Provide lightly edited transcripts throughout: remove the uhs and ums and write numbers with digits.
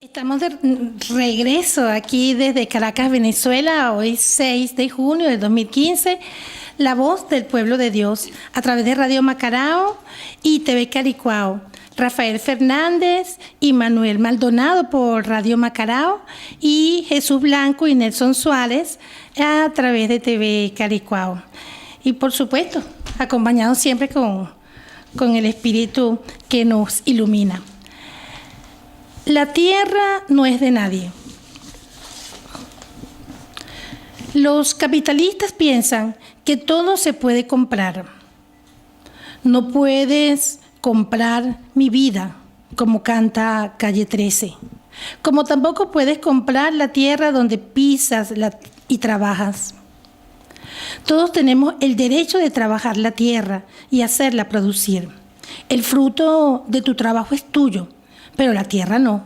Estamos de regreso aquí desde Caracas, Venezuela, hoy 6 de junio del 2015, la voz del pueblo de Dios, a través de Radio Macarao y TV Caricuao. Rafael Fernández y Manuel Maldonado por Radio Macarao y Jesús Blanco y Nelson Suárez a través de TV Caricuao. Y por supuesto, acompañados siempre con el Espíritu que nos ilumina. La tierra no es de nadie. Los capitalistas piensan que todo se puede comprar. No puedes comprar mi vida, como canta Calle 13. Como tampoco puedes comprar la tierra donde pisas y trabajas. Todos tenemos el derecho de trabajar la tierra y hacerla producir. El fruto de tu trabajo es tuyo, pero la tierra no.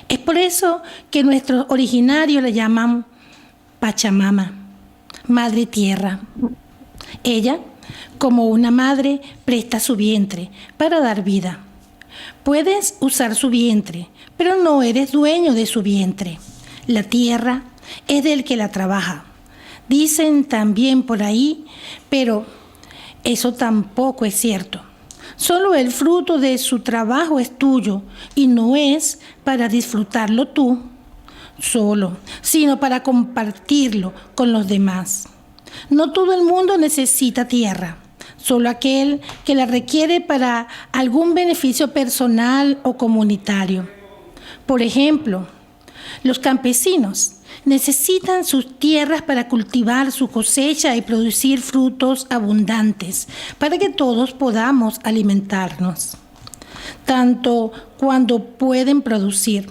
Es por eso que nuestros originarios la llaman Pachamama, Madre Tierra. Ella, como una madre, presta su vientre para dar vida. Puedes usar su vientre, pero no eres dueño de su vientre. La tierra es del que la trabaja. Dicen también por ahí, pero eso tampoco es cierto. Solo el fruto de su trabajo es tuyo y no es para disfrutarlo tú solo, sino para compartirlo con los demás. No todo el mundo necesita tierra, solo aquel que la requiere para algún beneficio personal o comunitario. Por ejemplo, los campesinos necesitan sus tierras para cultivar su cosecha y producir frutos abundantes, para que todos podamos alimentarnos, tanto cuando pueden producir.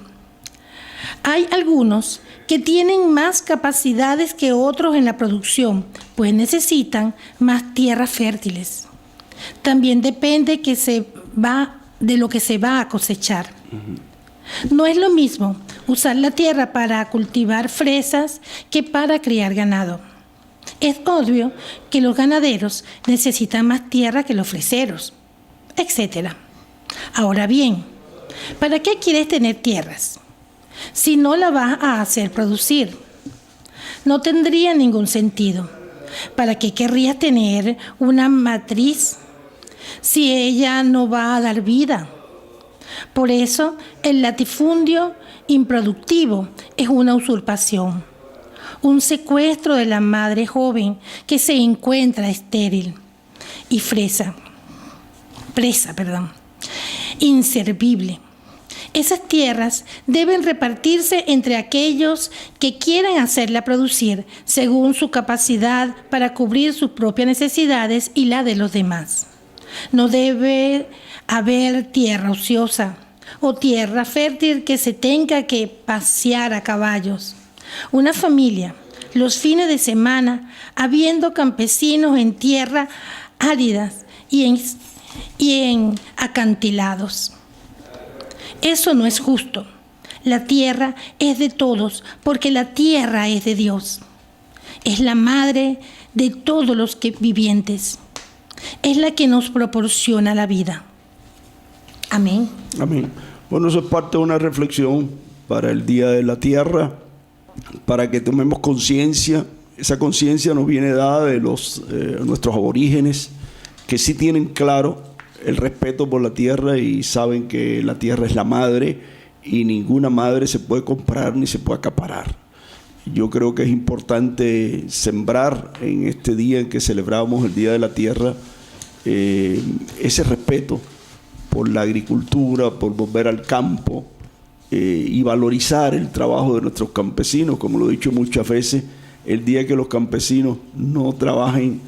Hay algunos que tienen más capacidades que otros en la producción, pues necesitan más tierras fértiles. También depende de lo que se va a cosechar. No es lo mismo usar la tierra para cultivar fresas que para criar ganado. Es obvio que los ganaderos necesitan más tierra que los freseros, etc. Ahora bien, ¿para qué quieres tener tierras si no la vas a hacer producir? No tendría ningún sentido. ¿Para qué querrías tener una matriz si ella no va a dar vida? Por eso, el latifundio improductivo es una usurpación, un secuestro de la madre joven que se encuentra estéril y presa, inservible. Esas tierras deben repartirse entre aquellos que quieran hacerla producir según su capacidad para cubrir sus propias necesidades y la de los demás. No debe haber tierra ociosa o tierra fértil que se tenga que pasear a caballos. Una familia, los fines de semana, habiendo campesinos en tierra áridas y en acantilados. Eso no es justo. La tierra es de todos, porque la tierra es de Dios. Es la madre de todos los vivientes. Es la que nos proporciona la vida. Amén. Amén. Bueno, eso es parte de una reflexión para el Día de la Tierra, para que tomemos conciencia. Esa conciencia nos viene dada de nuestros aborígenes, que sí tienen claro el respeto por la tierra y saben que la tierra es la madre y ninguna madre se puede comprar ni se puede acaparar. Yo creo que es importante sembrar en este día en que celebramos el Día de la Tierra ese respeto por la agricultura, por volver al campo y valorizar el trabajo de nuestros campesinos. Como lo he dicho muchas veces, el día que los campesinos no trabajen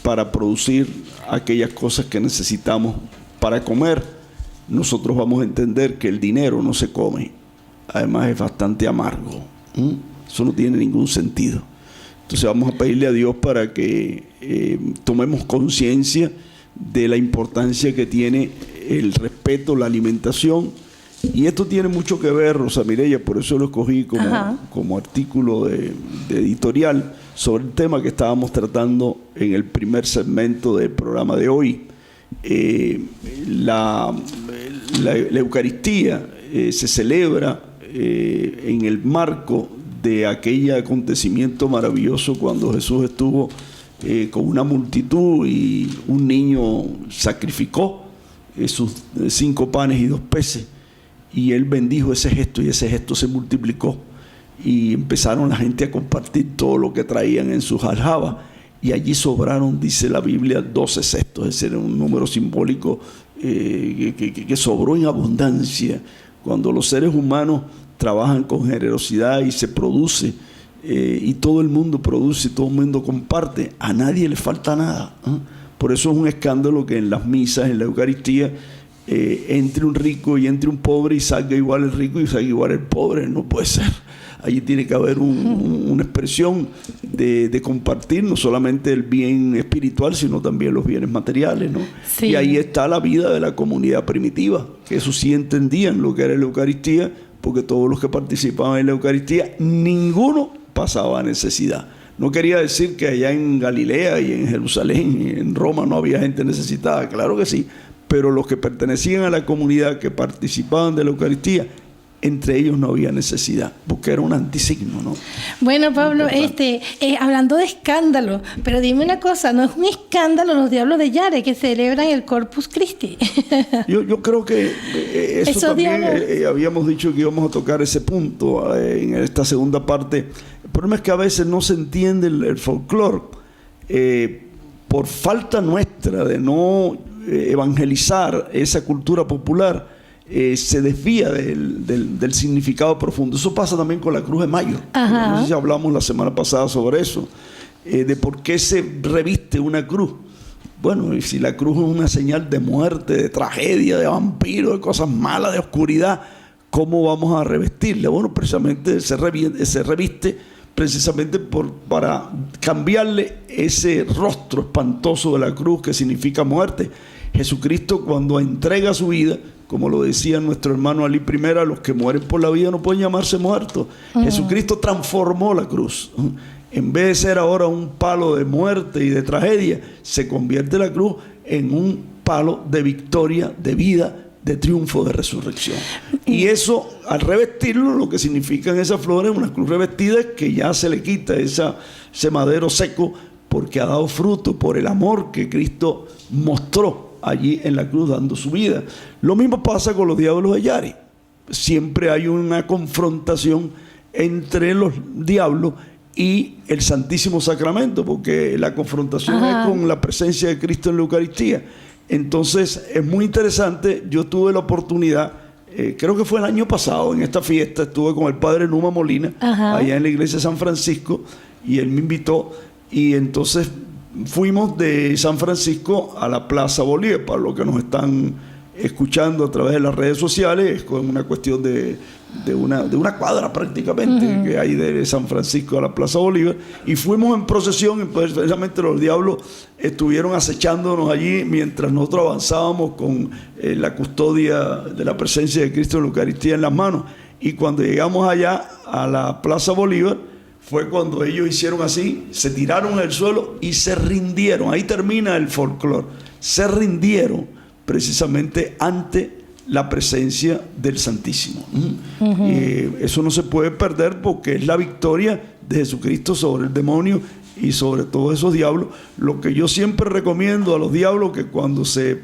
para producir aquellas cosas que necesitamos para comer, nosotros vamos a entender que el dinero no se come. Además es bastante amargo. Eso no tiene ningún sentido. Entonces vamos a pedirle a Dios para que tomemos conciencia de la importancia que tiene el respeto, la alimentación. Y esto tiene mucho que ver, Rosa Mireya, por eso lo escogí como artículo de editorial sobre el tema que estábamos tratando en el primer segmento del programa de hoy. La Eucaristía se celebra en el marco de aquel acontecimiento maravilloso cuando Jesús estuvo con una multitud y un niño sacrificó sus 5 panes y 2 peces, y él bendijo ese gesto, y ese gesto se multiplicó, y empezaron la gente a compartir todo lo que traían en sus aljabas, y allí sobraron, dice la Biblia, 12 cestos. Ese era un número simbólico que sobró en abundancia. Cuando los seres humanos trabajan con generosidad y se produce, y todo el mundo produce, y todo el mundo comparte, a nadie le falta nada, ¿eh? Por eso es un escándalo que en las misas, en la Eucaristía, entre un rico y entre un pobre y salga igual el rico y salga igual el pobre. No puede ser. Allí tiene que haber una expresión de compartir no solamente el bien espiritual, sino también los bienes materiales, ¿no? Sí. Y ahí está la vida de la comunidad primitiva, que eso sí entendían lo que era la Eucaristía, porque todos los que participaban en la Eucaristía, ninguno pasaba necesidad. No quería decir que allá en Galilea y en Jerusalén y en Roma no había gente necesitada, claro que sí, pero los que pertenecían a la comunidad, que participaban de la Eucaristía, entre ellos no había necesidad, porque era un antisigno, ¿no? Bueno, Pablo, hablando de escándalo, pero dime una cosa, ¿no es un escándalo los diablos de Yare que celebran el Corpus Christi? Yo creo que eso también habíamos dicho que íbamos a tocar ese punto en esta segunda parte. El problema es que a veces no se entiende el folclore por falta nuestra de no evangelizar esa cultura popular. Se desvía del significado profundo. Eso pasa también con la Cruz de Mayo. Ajá. No sé si hablamos la semana pasada sobre eso, de por qué se reviste una cruz. Bueno, y si la cruz es una señal de muerte, de tragedia, de vampiro, de cosas malas, de oscuridad, ¿cómo vamos a revestirla? Bueno, precisamente se reviste precisamente para cambiarle ese rostro espantoso de la cruz que significa muerte. Jesucristo, cuando entrega su vida, como lo decía nuestro hermano Ali I, los que mueren por la vida no pueden llamarse muertos. Jesucristo transformó la cruz. En vez de ser ahora un palo de muerte y de tragedia, se convierte la cruz en un palo de victoria, de vida, de triunfo, de resurrección. Y eso, al revestirlo, lo que significan esas flores, una cruz revestida, es que ya se le quita ese madero seco, porque ha dado fruto por el amor que Cristo mostró allí en la cruz dando su vida. Lo mismo pasa con los diablos de Yare. Siempre hay una confrontación entre los diablos y el Santísimo Sacramento, porque la confrontación es con la presencia de Cristo en la Eucaristía. Entonces es muy interesante. Yo tuve la oportunidad, creo que fue el año pasado, en esta fiesta estuve con el padre Numa Molina, allá en la iglesia de San Francisco, y él me invitó, y entonces fuimos de San Francisco a la Plaza Bolívar. Para los que nos están escuchando a través de las redes sociales, es con una cuestión de una cuadra prácticamente que hay de San Francisco a la Plaza Bolívar, y fuimos en procesión. Entonces precisamente los diablos estuvieron acechándonos allí mientras nosotros avanzábamos con la custodia de la presencia de Cristo en la Eucaristía en las manos. Y cuando llegamos allá a la Plaza Bolívar, fue cuando ellos hicieron así, se tiraron al suelo y se rindieron. Ahí termina el folclore. Se rindieron precisamente ante la presencia del Santísimo. Eso no se puede perder, porque es la victoria de Jesucristo sobre el demonio y sobre todos esos diablos. Lo que yo siempre recomiendo a los diablos, que cuando se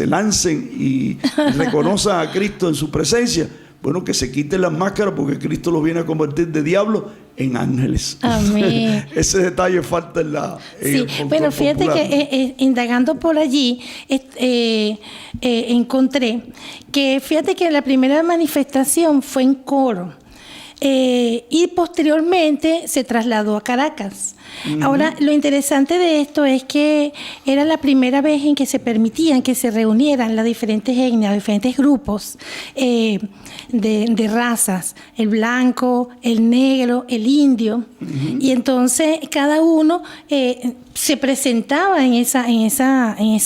lancen y reconozcan a Cristo en su presencia, bueno, que se quiten las máscaras, porque Cristo los viene a convertir de diablos en ángeles. Amén. Ese detalle falta en el bueno, fíjate popular, que indagando por allí encontré que, fíjate que la primera manifestación fue en coro, y posteriormente se trasladó a Caracas. Ahora, lo interesante de esto es que era la primera vez en que se permitían que se reunieran las diferentes etnias, diferentes grupos de razas, el blanco, el negro, el indio, y entonces cada uno se presentaba en esa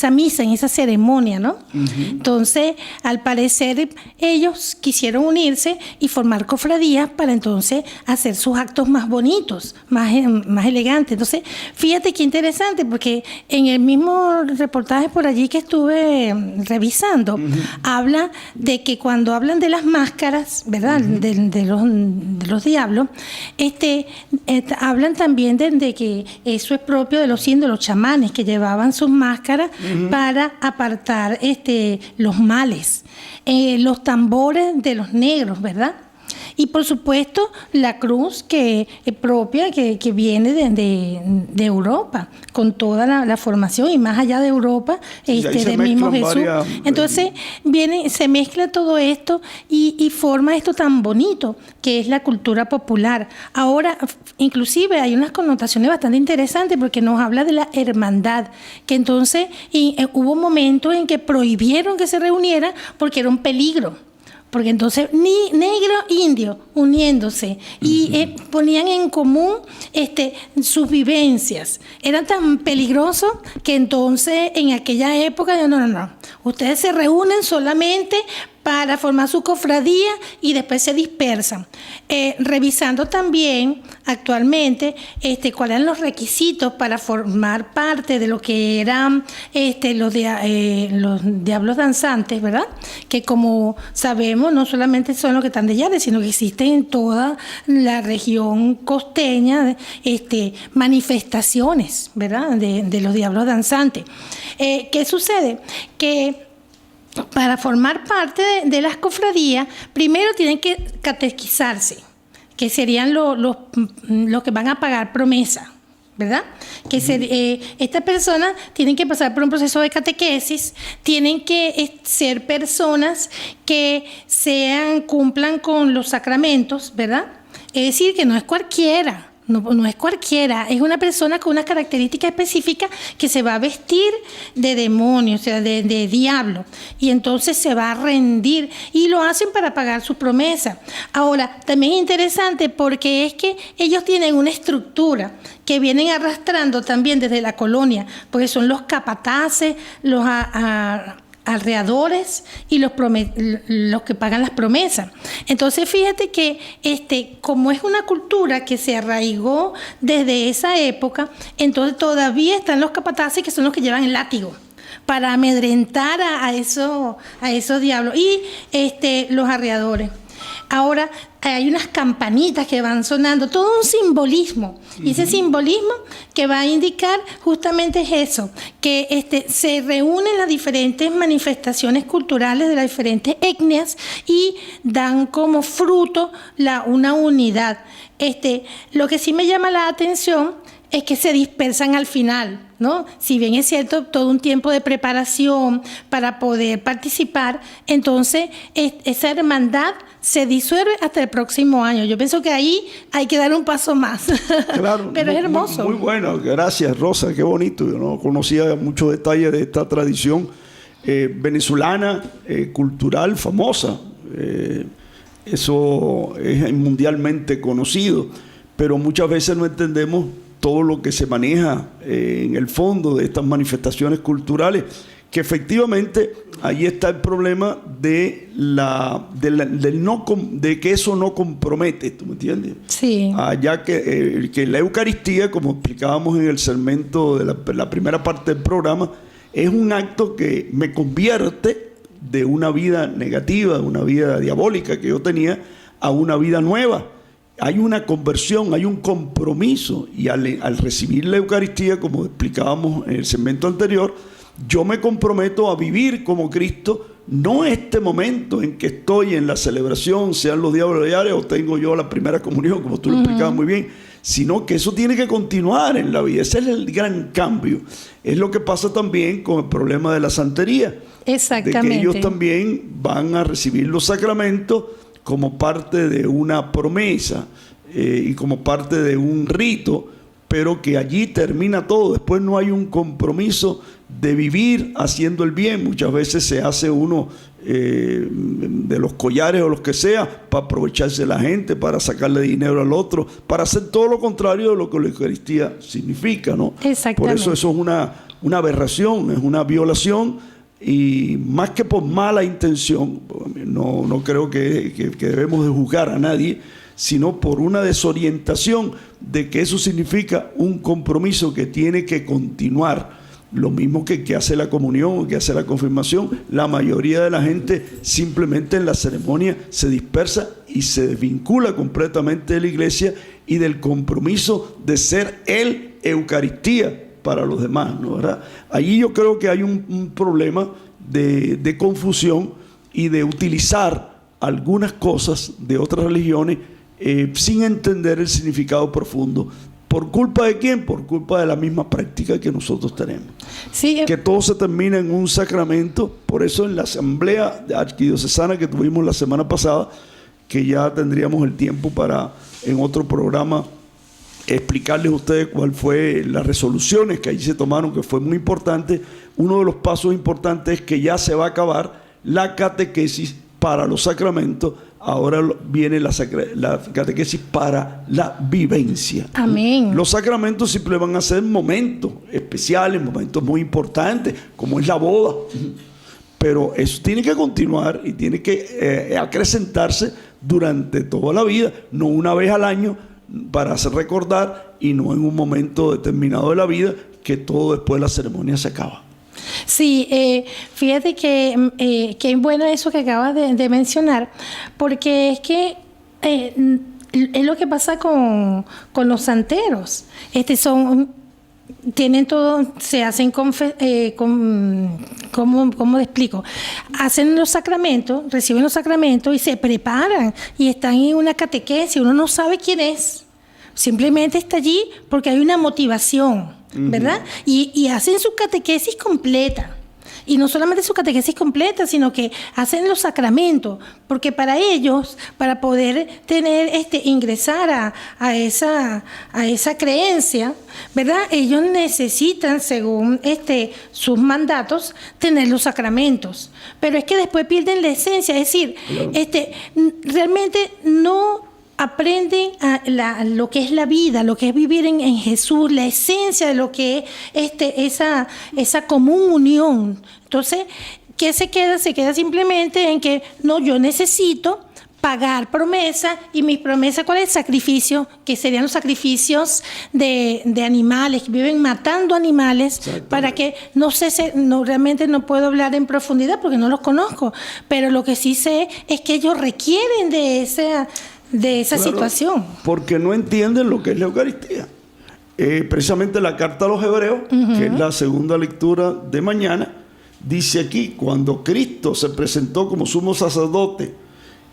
misa, en esa ceremonia, ¿no? Entonces, al parecer, ellos quisieron unirse y formar cofradías para entonces hacer sus actos más bonitos, más elegantes. Entonces, fíjate qué interesante, porque en el mismo reportaje por allí que estuve revisando, habla de que cuando hablan de las máscaras, ¿verdad? De los diablos, hablan también de que eso es propio de los indios, los chamanes, que llevaban sus máscaras para apartar los males. Los tambores de los negros, ¿verdad? Y por supuesto la cruz que es propia, que viene de Europa, con toda la formación, y más allá de Europa, del mismo Jesús. Entonces se mezcla todo esto y forma esto tan bonito que es la cultura popular. Ahora, inclusive hay unas connotaciones bastante interesantes, porque nos habla de la hermandad, que entonces hubo momentos en que prohibieron que se reunieran porque era un peligro. Porque entonces ni negro indio uniéndose y ponían en común sus vivencias. Era tan peligroso que entonces en aquella época, no. Ustedes se reúnen solamente para formar su cofradía y después se dispersan. Revisando también actualmente cuáles eran los requisitos para formar parte de lo que eran los diablos danzantes, ¿verdad? Que como sabemos no solamente son los que están de Yare, sino que existen en toda la región costeña manifestaciones, ¿verdad? De los diablos danzantes. ¿Qué sucede? Que para formar parte de las cofradías, primero tienen que catequizarse, que serían los que van a pagar promesa, ¿verdad? Que estas personas tienen que pasar por un proceso de catequesis, tienen que ser personas que cumplan con los sacramentos, ¿verdad? Es decir, que no es cualquiera. No es cualquiera, es una persona con una característica específica que se va a vestir de demonio, o sea, de diablo, y entonces se va a rendir, y lo hacen para pagar su promesa. Ahora, también es interesante porque es que ellos tienen una estructura que vienen arrastrando también desde la colonia, porque son los capataces, los arreadores y los que pagan las promesas. Entonces fíjate que como es una cultura que se arraigó desde esa época, entonces todavía están los capataces, que son los que llevan el látigo para amedrentar a esos diablos, y los arreadores. Ahora hay unas campanitas que van sonando, todo un simbolismo, y ese simbolismo que va a indicar justamente es eso, que se reúnen las diferentes manifestaciones culturales de las diferentes etnias y dan como fruto una unidad. Lo que sí me llama la atención es que se dispersan al final, ¿no? Si bien es cierto, todo un tiempo de preparación para poder participar, entonces esa hermandad se disuelve hasta el próximo año. Yo pienso que ahí hay que dar un paso más. Claro, pero es hermoso. Muy bueno, gracias Rosa, qué bonito. Yo no conocía muchos detalles de esta tradición venezolana, cultural, famosa. Eso es mundialmente conocido, pero muchas veces no entendemos todo lo que se maneja en el fondo de estas manifestaciones culturales, que efectivamente ahí está el problema de que eso no compromete, ¿tú me entiendes? Sí. Allá que la Eucaristía, como explicábamos en el segmento de la primera parte del programa, es un acto que me convierte de una vida negativa, de una vida diabólica que yo tenía, a una vida nueva. Hay una conversión, hay un compromiso, y al recibir la Eucaristía, como explicábamos en el segmento anterior, yo me comprometo a vivir como Cristo, no este momento en que estoy en la celebración, sean los diablos diarios o tengo yo la primera comunión, como tú lo explicabas muy bien, sino que eso tiene que continuar en la vida. Ese es el gran cambio. Es lo que pasa también con el problema de la santería. Exactamente. De que ellos también van a recibir los sacramentos como parte de una promesa y como parte de un rito, pero que allí termina todo. Después no hay un compromiso de vivir haciendo el bien. Muchas veces se hace uno de los collares o los que sea para aprovecharse de la gente, para sacarle dinero al otro, para hacer todo lo contrario de lo que la Eucaristía significa, ¿no? Exactamente. Por eso es una aberración, es una violación. Y más que por mala intención, no creo que debemos de juzgar a nadie, sino por una desorientación de que eso significa un compromiso que tiene que continuar. Lo mismo que hace la comunión o que hace la confirmación, la mayoría de la gente simplemente en la ceremonia se dispersa y se desvincula completamente de la iglesia y del compromiso de ser el Eucaristía para los demás, ¿no? ¿Verdad? Allí yo creo que hay un problema de confusión y de utilizar algunas cosas de otras religiones sin entender el significado profundo. ¿Por culpa de quién? Por culpa de la misma práctica que nosotros tenemos. Sí, que todo se termina en un sacramento. Por eso en la asamblea arquidiocesana que tuvimos la semana pasada, que ya tendríamos el tiempo para en otro programa explicarles a ustedes cuál fue las resoluciones que ahí se tomaron, que fue muy importante. Uno de los pasos importantes es que ya se va a acabar la catequesis para los sacramentos. Ahora viene la catequesis para la vivencia. Amén. Los sacramentos siempre van a ser momentos especiales, momentos muy importantes, como es la boda. Pero eso tiene que continuar y tiene que acrecentarse durante toda la vida, no una vez al año para hacer recordar y no en un momento determinado de la vida que todo después de la ceremonia se acaba. Sí, fíjate que es bueno eso que acabas de mencionar, porque es que es lo que pasa con los santeros. Tienen todo, se hacen ¿cómo te explico? Hacen los sacramentos, reciben los sacramentos y se preparan y están en una catequesis. Uno no sabe quién es, simplemente está allí porque hay una motivación, ¿verdad? Y hacen su catequesis completa. Y no solamente su catequesis completa, sino que hacen los sacramentos, porque para ellos, para poder ingresar a esa creencia, ¿verdad? Ellos necesitan, según sus mandatos, tener los sacramentos. Pero es que después pierden la esencia, es decir, realmente no aprenden lo que es la vida, lo que es vivir en Jesús, la esencia de lo que es esa común unión. Entonces, ¿qué se queda? Se queda simplemente en que no, yo necesito pagar promesa, y mis promesas, ¿cuál es el sacrificio? Que serían los sacrificios de animales, que viven matando animales, para que, realmente no puedo hablar en profundidad porque no los conozco, pero lo que sí sé es que ellos requieren de esa situación. Porque no entienden lo que es la Eucaristía. Precisamente la carta a los Hebreos, que es la segunda lectura de mañana, dice aquí: cuando Cristo se presentó como sumo sacerdote,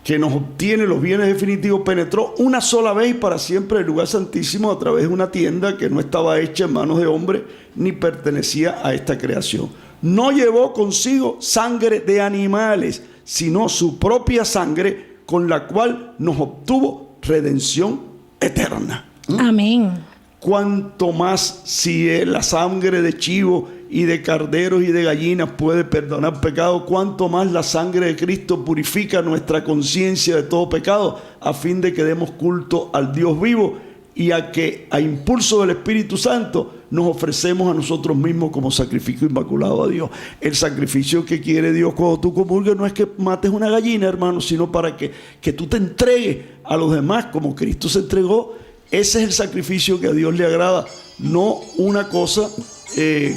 que nos obtiene los bienes definitivos, penetró una sola vez y para siempre el lugar santísimo a través de una tienda que no estaba hecha en manos de hombre ni pertenecía a esta creación. No llevó consigo sangre de animales, sino su propia sangre, con la cual nos obtuvo redención eterna. Amén. Cuanto más, si la sangre de chivo y de carneros y de gallinas puede perdonar pecado, cuanto más la sangre de Cristo purifica nuestra conciencia de todo pecado, a fin de que demos culto al Dios vivo y a que a impulso del Espíritu Santo nos ofrecemos a nosotros mismos como sacrificio inmaculado a Dios. El sacrificio que quiere Dios cuando tú comulgues no es que mates una gallina, hermano, sino para que tú te entregues a los demás como Cristo se entregó. Ese es el sacrificio que a Dios le agrada, no una cosa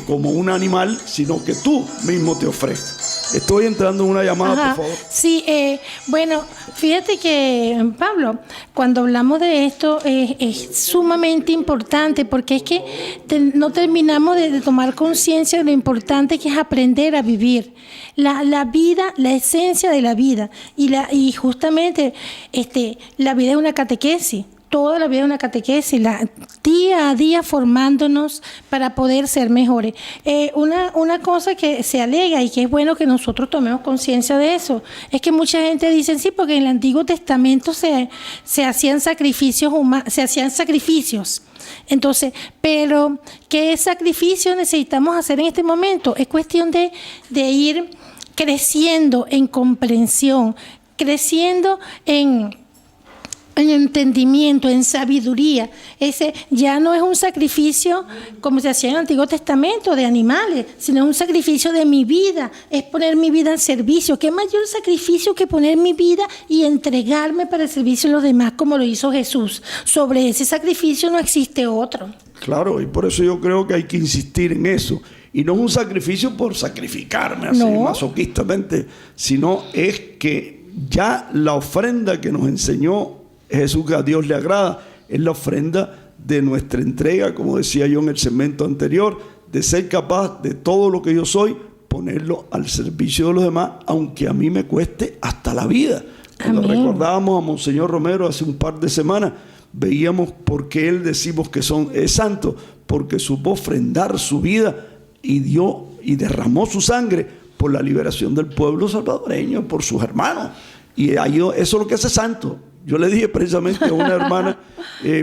como un animal, sino que tú mismo te ofreces. Estoy entrando en una llamada, por favor. Sí, bueno, fíjate que, Pablo, cuando hablamos de esto es sumamente importante, porque es que no terminamos de tomar conciencia de lo importante que es aprender a vivir. La vida, la esencia de la vida, y justamente la vida es una catequesis. Toda la vida una catequesis, día a día formándonos para poder ser mejores. Una cosa que se alega y que es bueno que nosotros tomemos conciencia de eso, es que mucha gente dice, sí, porque en el Antiguo Testamento se hacían sacrificios Entonces, pero ¿qué sacrificio necesitamos hacer en este momento? Es cuestión de ir creciendo en comprensión, creciendo en entendimiento, en sabiduría. Ese ya no es un sacrificio como se hacía en el Antiguo Testamento de animales, sino un sacrificio de mi vida, es poner mi vida al servicio. ¿Qué mayor sacrificio que poner mi vida y entregarme para el servicio de los demás como lo hizo Jesús? Sobre ese sacrificio no existe otro. Claro, y por eso yo creo que hay que insistir en eso. Y no es un sacrificio por sacrificarme así masoquistamente, sino es que ya la ofrenda que nos enseñó Jesús, que a Dios le agrada, es la ofrenda de nuestra entrega, como decía yo en el segmento anterior, de ser capaz de todo lo que yo soy, ponerlo al servicio de los demás, aunque a mí me cueste hasta la vida. Cuando recordábamos a Monseñor Romero hace un par de semanas, veíamos por qué él decimos que es santo, porque supo ofrendar su vida y dio y derramó su sangre por la liberación del pueblo salvadoreño, por sus hermanos. Y eso es lo que hace santo. Yo le dije precisamente a una hermana,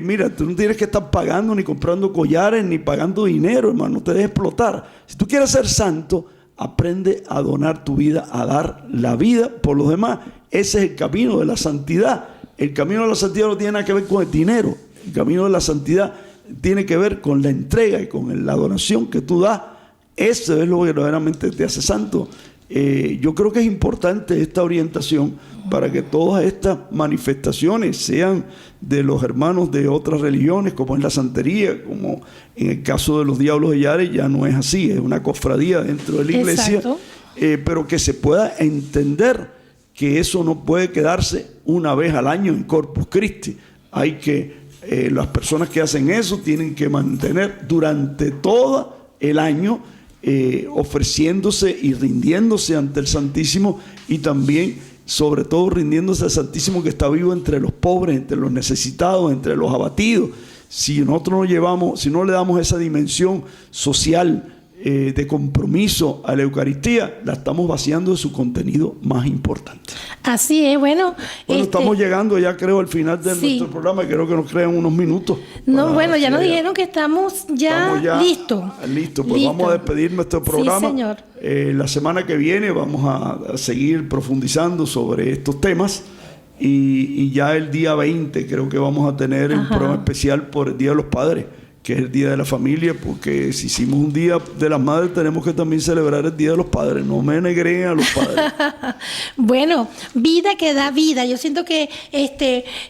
mira, tú no tienes que estar pagando ni comprando collares ni pagando dinero, hermano, no te dejes explotar. Si tú quieres ser santo, aprende a donar tu vida, a dar la vida por los demás. Ese es el camino de la santidad. El camino de la santidad no tiene nada que ver con el dinero. El camino de la santidad tiene que ver con la entrega y con la donación que tú das. Eso es lo que verdaderamente te hace santo. Yo creo que es importante esta orientación para que todas estas manifestaciones sean de los hermanos de otras religiones, como es la santería, como en el caso de los Diablos de Yare, ya no es así, es una cofradía dentro de la iglesia, pero que se pueda entender que eso no puede quedarse una vez al año en Corpus Christi. Hay que, las personas que hacen eso tienen que mantener durante todo el año ofreciéndose y rindiéndose ante el Santísimo, y también, sobre todo, rindiéndose al Santísimo que está vivo entre los pobres, entre los necesitados, entre los abatidos. Si nosotros si no le damos esa dimensión social de compromiso a la Eucaristía, la estamos vaciando de su contenido más importante. Así es, bueno. Estamos llegando ya, creo, al final de nuestro programa. Creo que nos quedan unos minutos. No, bueno, ya nos dijeron que estamos ya listos. Listo, pues vamos a despedir nuestro programa. Sí, señor. La semana que viene vamos a seguir profundizando sobre estos temas. Y ya el día 20 creo que vamos a tener un programa especial por el Día de los Padres, que es el Día de la Familia, porque si hicimos un Día de las Madres, tenemos que también celebrar el Día de los Padres. No me negren a los padres. Bueno, vida que da vida. Yo siento que,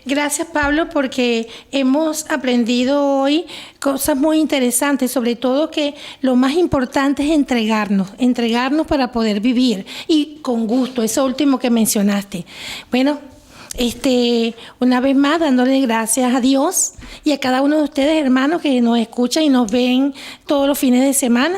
gracias, Pablo, porque hemos aprendido hoy cosas muy interesantes, sobre todo que lo más importante es entregarnos para poder vivir, y con gusto, eso último que mencionaste. Bueno, una vez más dándole gracias a Dios y a cada uno de ustedes, hermanos, que nos escuchan y nos ven todos los fines de semana,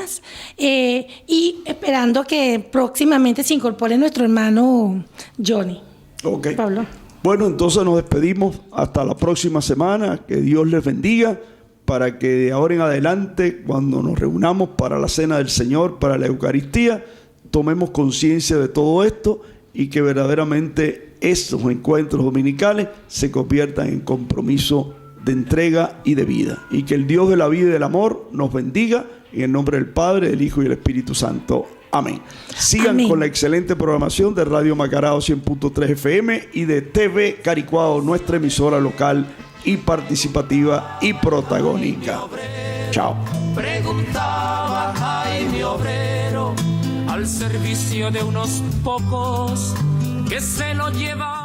y esperando que próximamente se incorpore nuestro hermano Johnny. Ok. Pablo. Bueno, entonces nos despedimos hasta la próxima semana. Que Dios les bendiga, para que de ahora en adelante, cuando nos reunamos para la Cena del Señor, para la Eucaristía, tomemos conciencia de todo esto, y que verdaderamente estos encuentros dominicales se conviertan en compromiso de entrega y de vida. Y que el Dios de la vida y del amor nos bendiga, en el nombre del Padre, del Hijo y del Espíritu Santo. Amén. Sigan con la excelente programación de Radio Macarao 100.3 FM y de TV Caricuao, nuestra emisora local y participativa y protagónica. Chao. Preguntaba Jaime Obrero, al servicio de unos pocos que se lo llevan.